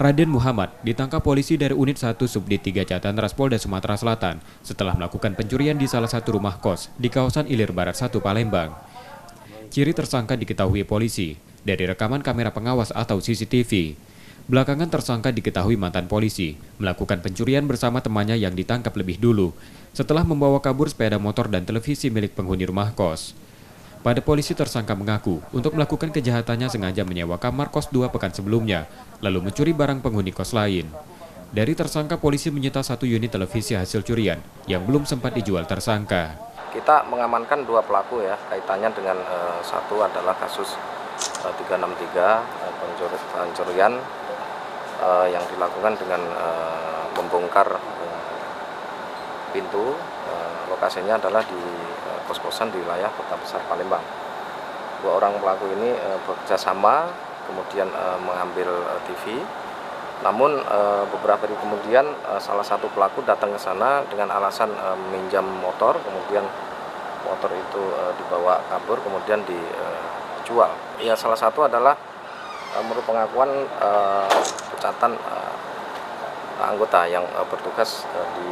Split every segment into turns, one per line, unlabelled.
Raden Muhammad ditangkap polisi dari Unit 1 Subdit 3 Jatan Ras Polda Sumatera Selatan setelah melakukan pencurian di salah satu rumah kos di kawasan Ilir Barat 1 Palembang. Ciri tersangka diketahui polisi dari rekaman kamera pengawas atau CCTV. Belakangan tersangka diketahui mantan polisi melakukan pencurian bersama temannya yang ditangkap lebih dulu setelah membawa kabur sepeda motor dan televisi milik penghuni rumah kos. Pada polisi tersangka mengaku untuk melakukan kejahatannya sengaja menyewa kamar kos 2 pekan sebelumnya, lalu mencuri barang penghuni kos lain. Dari tersangka polisi menyita 1 unit televisi hasil curian yang belum sempat dijual tersangka.
Kita mengamankan 2 pelaku ya, kaitannya dengan satu adalah kasus 363 pencurian yang dilakukan dengan membongkar pintu. Lokasinya adalah di kos-kosan di wilayah Kota Besar Palembang. 2 orang pelaku ini bekerjasama, kemudian mengambil TV. Namun beberapa hari kemudian salah satu pelaku datang ke sana dengan alasan meminjam motor, kemudian motor itu dibawa kabur, kemudian dijual. Ya, salah satu adalah menurut pengakuan pecatan anggota yang bertugas di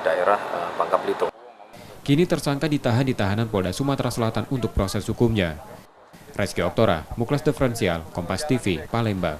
daerah Bangka Belitung.
Kini tersangka ditahan di tahanan Polda Sumatera Selatan untuk proses hukumnya. Reski Oktora, Muklas Diferensial, Kompas TV, Palembang.